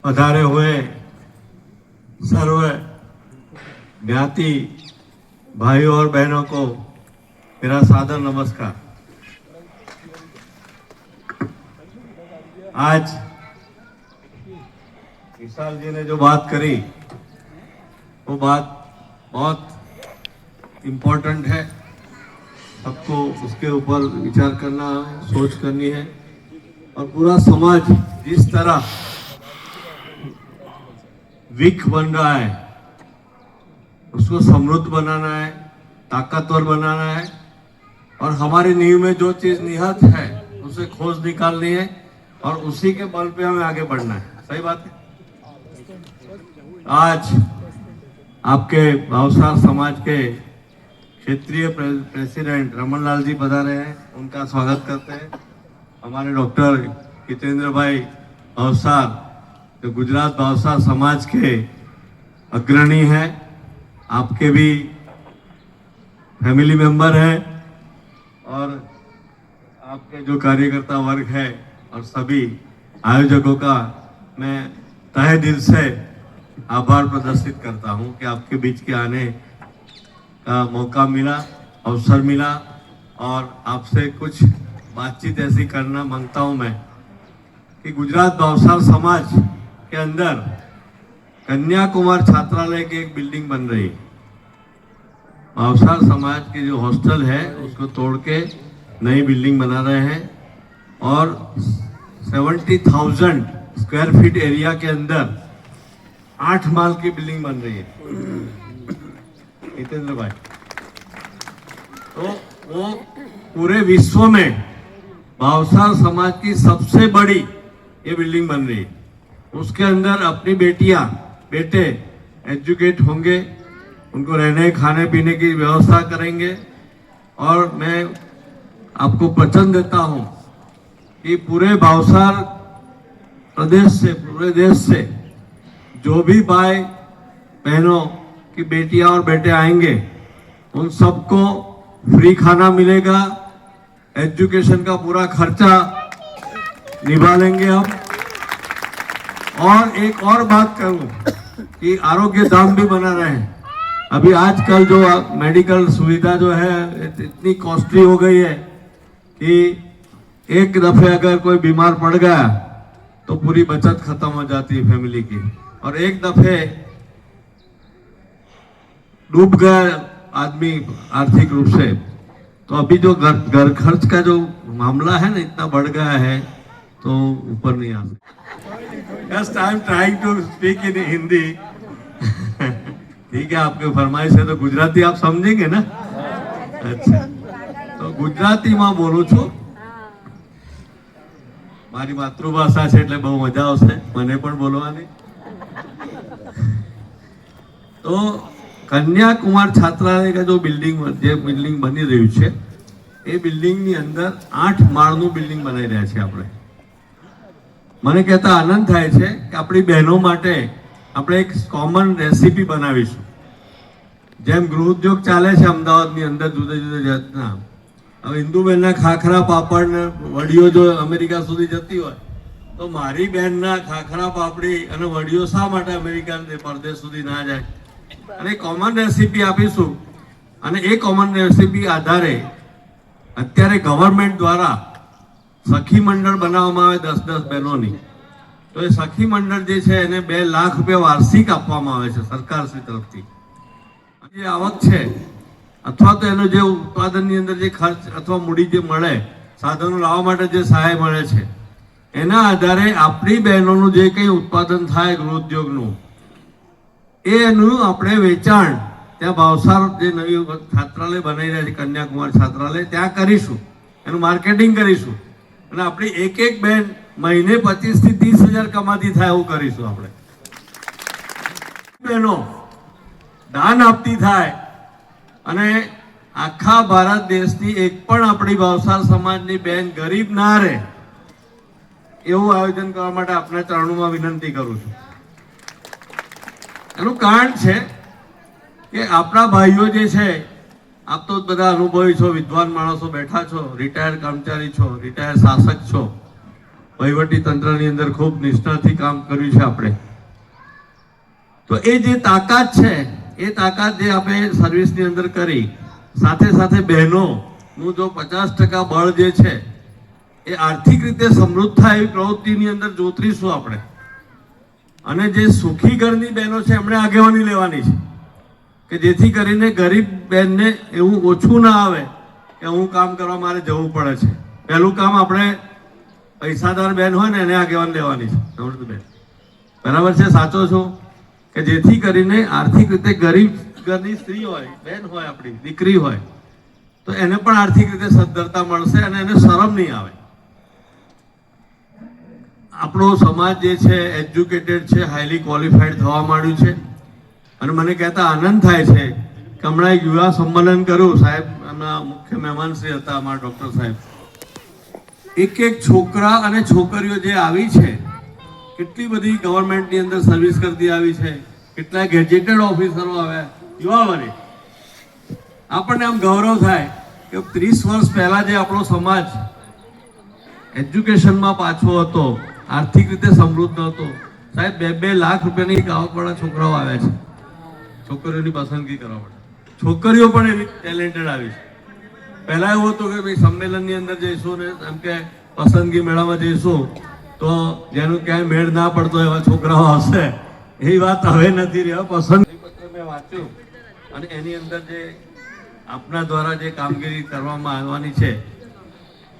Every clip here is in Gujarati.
पधारे हुए सर्व ज्ञाति भाइयों और बहनों को मेरा सादर नमस्कार। आज विशाल जी ने जो बात करी वो बात बहुत इम्पोर्टेंट है। सबको उसके ऊपर विचार करना है, सोच करनी है और पूरा समाज जिस तरह वीक बन रहा है उसको समृद्ध बनाना है, ताकतवर बनाना है और हमारी नींव में जो चीज निहित है उसे खोज निकालनी है और उसी के बल पे हमें आगे बढ़ना है। सही बात है। आज आपके भावसार समाज के क्षेत्रीय प्रेसिडेंट रमन लाल जी पधारे हैं, उनका स्वागत करते हैं। हमारे डॉक्टर हितेंद्र भाई भावसार जो गुजरात भावसार समाज के अग्रणी हैं, आपके भी फैमिली मेंबर हैं और आपके जो कार्यकर्ता वर्ग है और सभी आयोजकों का मैं तहे दिल से आभार प्रदर्शित करता हूं कि आपके बीच के आने का मौका मिला, अवसर मिला और आपसे कुछ बातचीत ऐसी करना मांगता हूं मैं कि गुजरात भावसार समाज के अंदर कन्याकुमार छात्रालय की एक बिल्डिंग बन रही है। भावसार समाज के जो हॉस्टल है उसको तोड़ के नई बिल्डिंग बना रहे हैं और 70,000 स्क्वायर फीट एरिया के अंदर 8 माल की बिल्डिंग बन रही है। हितेंद्र भाई, तो वो पूरे विश्व में भावसार समाज की सबसे बड़ी ये बिल्डिंग बन रही है। उसके अंदर अपनी बेटियां बेटे एजुकेट होंगे, उनको रहने खाने पीने की व्यवस्था करेंगे और मैं आपको वचन देता हूं कि पूरे भावसार प्रदेश से, पूरे देश से जो भी भाई बहनों की बेटियां और बेटे आएंगे उन सबको फ्री खाना मिलेगा, एजुकेशन का पूरा खर्चा निभा लेंगे हम। और एक और बात करूं कि आरोग्य धाम भी बना रहे हैं। अभी आजकल जो मेडिकल सुविधा जो है इतनी कॉस्टली हो गई है कि एक दफे अगर कोई बीमार पड़ गया तो पूरी बचत खत्म हो जाती है फैमिली की, और एक दफे डूब गया आदमी आर्थिक रूप से तो अभी जो घर खर्च का जो मामला है ना इतना बढ़ गया है तो ऊपर नहीं आ सकता। Just I am trying to speak in Hindi. ठीक है, आपके फरमाइश है तो गुजराती आप समझेंगे ना। अच्छा, तो ગુજરાતી માં બોલું છું। મારી માતૃભાષા છે એટલે બહુ મજા આવશે મને પણ બોલવાની। તો કન્યાકુમાર છાત્રાલય का जो બિલ્ડિંગ બની રહ્યું છે એ બિલ્ડિંગની અંદર 8 માળનું બિલ્ડિંગ બનાવી રહ્યા છે આપણે। મને કહેતા આનંદ થાય છે કે આપણી બહેનો માટે આપણે એક કોમન રેસીપી બનાવીશું। જેમ ગૃહ ઉદ્યોગ ચાલે છે અમદાવાદની અંદર જુદા જુદા જાતના, હવે હિન્દુબેનના ખાખરા પાપડ ને વડીઓ જો અમેરિકા સુધી જતી હોય તો મારી બહેનના ખાખરા પાપડી અને વડીઓ શા માટે અમેરિકા પરદેશ સુધી ના જાય, અને કોમન રેસીપી આપીશું। અને એ કોમન રેસીપી આધારે અત્યારે ગવર્મેન્ટ દ્વારા સખી મંડળ બનાવવામાં આવે 10-10 બહેનોની, તો એ સખી મંડળ જે છે એને 2 લાખ રૂપિયા વાર્ષિક આપવામાં આવે છે સરકારશ્રી તરફથી। જે આવક છે અથવા તો એનો જે ઉત્પાદનની અંદર જે ખર્ચ અથવા મૂડી જે મળે, સાધનો લાવવા માટે જે સહાય મળે છે એના આધારે આપણી બહેનોનું જે કંઈ ઉત્પાદન થાય ગૃહ ઉદ્યોગનું એનું આપણે વેચાણ ત્યાં ભાવસાર જે નવી છાત્રાલય બનાવી રહ્યા છે કન્યાકુમાર છાત્રાલય ત્યાં કરીશું, એનું માર્કેટિંગ કરીશું અને આપણી એક એક બેન મહિને 25 થી 30 હજાર કમાતી થાય એવું કરીશું। આપણે બહેનો દાન આપતી થાય અને આખા ભારત દેશની એક પણ આપણી ભાવસાર સમાજની બેન ગરીબ ના રહે એવું આયોજન કરવા માટે આપના ચરણોમાં વિનંતી કરું છું। એનું કારણ છે કે આપણા ભાઈઓ જે છે, આપ તો બધા અનુભવી છો, વિદ્વાન માણસો બેઠા છો, રિટાયર્ડ કર્મચારી છો, રિટાયર્ડ શાસક છો, વહીવટી તંત્રની અંદર ખૂબ નિષ્ઠાથી કામ કર્યું છે આપણે. તો એ જે તાકાત છે એ તાકાત જે આપણે સર્વિસની અંદર કરી, સાથે સાથે બહેનોનું જો 50% બળ જે છે એ આર્થિક રીતે સમૃદ્ધ થાય એવી પ્રવૃત્તિની અંદર જોતરીશું આપણે. અને જે સુખી ઘરની બહેનો છે એમણે આગેવાની લેવાની છે કે જેથી કરીને ગરીબ બહેનને એવું ઓછું ના આવે કે હું કામ કરવા મારે જવું પડે છે. પહેલું કામ આપણે પૈસાદાર બહેન હોય ને એને આગેવાન લેવાની છે. સમૃદ્ધબેન બરાબર છે, સાચો છો? કે જેથી કરીને આર્થિક રીતે ગરીબ ઘરની સ્ત્રી હોય, બહેન હોય, આપણી દીકરી હોય, તો એને પણ આર્થિક રીતે સદ્ધરતા મળશે અને એને શરમ નહીં આવે. આપણો સમાજ જે છે એજ્યુકેટેડ છે, હાઈલી ક્વોલિફાઈડ થવા માંડ્યું છે. અને મને કહેતા આનંદ થાય છે કે હમણાં એક યુવા સંમેલન કર્યું સાહેબ, એમના મુખ્ય મહેમાન શ્રી હતા અમારા ડૉક્ટર સાહેબ. એક છોકરા અને છોકરીઓ જે આવી છે, કેટલી બધી ગવર્મેન્ટની અંદર સર્વિસ કરતી આવી છે, કેટલા ગેજેટેડ ઓફિસરો આવ્યા યુવાઓને. આપણને આમ ગૌરવ થાય કે 30 વર્ષ પહેલા જે આપણો સમાજ એજ્યુકેશનમાં પાછો હતો, આર્થિક રીતે સમૃદ્ધ હતો, સાહેબ 2-2 લાખ રૂપિયાની આવકવાળા છોકરાઓ આવ્યા છે છોકરીઓની પસંદગી કરવા માટે. છોકરીઓ પણ એવી ટેલેન્ટેડ આવી છે. પહેલા એવું હતું કે ભાઈ સંમેલનની અંદર જઈશું ને એમ કે પસંદગી મેળામાં જઈશું તો જેનું ક્યાંય મેળ ના પડતો એવા છોકરાઓ હશે. એ વાત હવે નથી રહી. પસંદગી પત્ર મેં વાંચ્યું અને એની અંદર જે આપના દ્વારા જે કામગીરી કરવામાં આવવાની છે,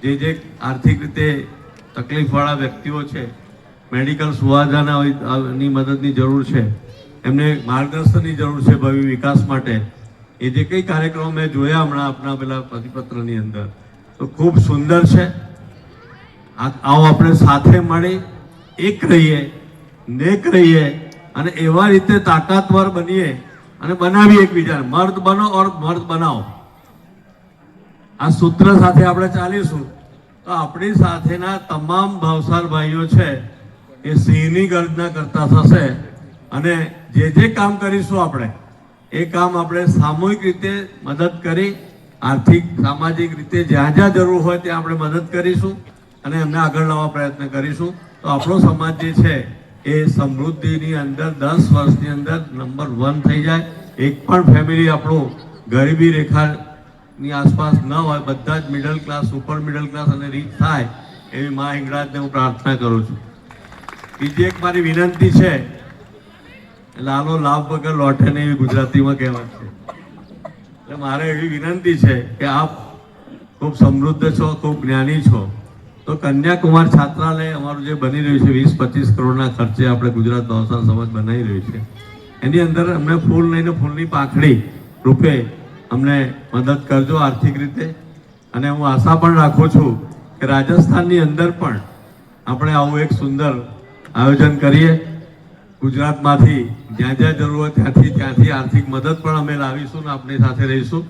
જે આર્થિક રીતે તકલીફવાળા વ્યક્તિઓ છે, મેડિકલ સુવિધાની મદદની જરૂર છે, એમને માર્ગદર્શનની જરૂર છે ભવિ વિકાસ માટે, એ જે કંઈ કાર્યક્રમો મેં જોયા હમણાં આપણા પેલા પરિપત્રની અંદર, તો ખૂબ સુંદર છે. આવો આપણે સાથે મળી એક રહીએ, નેક રહીએ અને એવા રીતે તાકાતવર બનીએ અને બનાવીએ એકબીજાને. મર્દ બનો ઓર મર્દ બનાવો. આ સૂત્ર સાથે આપણે ચાલીશું તો આપણી સાથેના તમામ ભાવસાર ભાઈઓ છે એ સિંહની ગર્જના કરતા થશે. અને જે કામ કરીશું આપણે એ કામ આપણે સામૂહિક રીતે મદદ કરી, આર્થિક સામાજિક રીતે જ્યાં જ્યાં જરૂર હોય ત્યાં આપણે મદદ કરીશું અને એમને આગળ લાવવા પ્રયત્ન કરીશું. તો આપણો સમાજ જે છે એ સમૃદ્ધિની અંદર 10 વર્ષની અંદર નંબર 1 થઈ જાય. એક પણ ફેમિલી આપણું ગરીબી રેખાની આસપાસ ન હોય, બધા જ middle class, super middle class અને રીચ થાય એવી મા હિંગળાજને હું પ્રાર્થના કરું છું. બીજી એક મારી વિનંતી છે, લાલો લાભ વગર લોટે ને એવી ગુજરાતીમાં કહેવત છે. એટલે મારે એવી વિનંતી છે કે આપ ખૂબ સમૃદ્ધ છો, ખૂબ જ્ઞાની છો, તો કન્યાકુમાર છાત્રાલય અમારું જે બની રહ્યું છે 20-25 કરોડના ખર્ચે આપણે ગુજરાત ભાવસાર સમાજ બનાવી રહ્યું છે, એની અંદર અમને ફૂલ લઈને ફૂલની પાંખડી રૂપે અમને મદદ કરજો આર્થિક રીતે. અને હું આશા પણ રાખું છું કે રાજસ્થાનની અંદર પણ આપણે આવું એક સુંદર આયોજન કરીએ. ગુજરાતમાંથી જ્યાં જ્યાં જરૂર હોય ત્યાંથી આર્થિક મદદ પણ અમે લાવીશું ને આપણી સાથે રહીશું.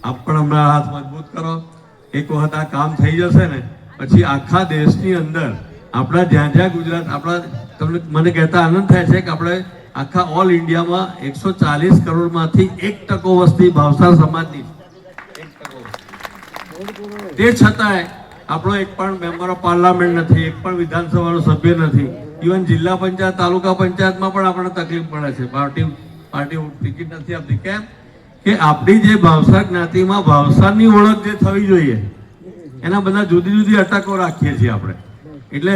આપ પણ હમણાં હાથ મજબૂત કરો. એક વખત આ કામ થઈ જશે ને પછી આખા દેશની અંદર આપણા જ્યાં જ્યાં ગુજરાત તમને મને કહેતા આનંદ થાય છે કે આપણે આખા ઓલ ઇન્ડિયામાં 140 કરોડમાંથી 1% વસ્તી ભાવસાર સમાજની છે. તે છતાંય આપણો એક પણ મેમ્બર ઓફ પાર્લામેન્ટ નથી, એક પણ વિધાનસભાનો સભ્ય નથી. ઇવન જિલ્લા પંચાયત, તાલુકા પંચાયતમાં પણ આપણને તકલીફ પડે છે. પાર્ટી ટિકિટ નથી આપતી. કેમ કે આપણી જે ભાવસાર જ્ઞાતિમાં ભાવસારની ઓળખ જે થવી જોઈએ એના બધા જુદી જુદી અટકો રાખીએ છીએ આપણે. એટલે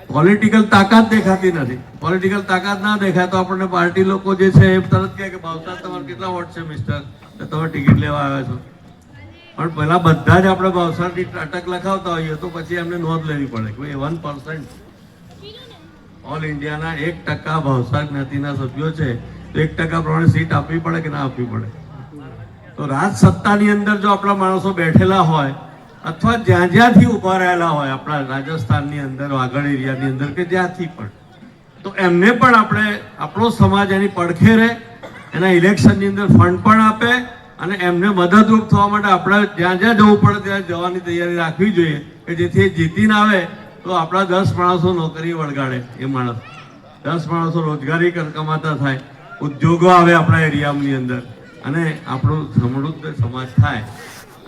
પોલિટિકલ તાકાત દેખાતી નથી. પોલિટિકલ તાકાત ના દેખાય તો આપણને પાર્ટી લોકો જે છે એ તરત કહે કે ભાવસાર તમારે કેટલા વોટ છે મિસ્ટર, તો તમે ટિકિટ લેવા આવ્યા છો. પણ પહેલા બધા જ આપણે ભાવસારની અટક લખાવતા હોઈએ તો પછી એમને નોંધ લેવી પડે કે 1% ઓલ ઇન્ડિયાના 1% ભાવસાર જ્ઞાતિના સભ્યો છે તો 1% પ્રમાણે સીટ આપવી પડે કે ના આપવી પડે. તો રાજ સત્તાની અંદર જો આપણા માણસો બેઠેલા હોય અથવા જ્યાં જ્યાંથી ઉભા રહેલા હોય આપણા રાજસ્થાનની અંદર, વાગડ એરિયાની અંદર કે જ્યાંથી પણ, તો એમને પણ આપણે આપણો સમાજ એની પડખે રહે, એના ઇલેક્શનની અંદર ફંડ પણ આપે અને એમને મદદરૂપ થવા માટે આપણે જ્યાં જ્યાં જવું પડે ત્યાં જવાની તૈયારી રાખવી જોઈએ કે જેથી જીતીને આવે તો આપણા 10 માણસો નોકરી વળગાડે, એ માણસ 10 માણસો રોજગારી કમાતા થાય, ઉદ્યોગો આવે આપણા એરિયાની અંદર અને આપણું સમૃદ્ધ સમાજ થાય.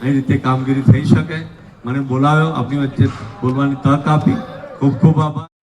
એ રીતે કામગીરી થઈ શકે. મને બોલાવ્યો, આપની વચ્ચે બોલવાની તક આપી, ખૂબ ખૂબ ખૂબ આભાર.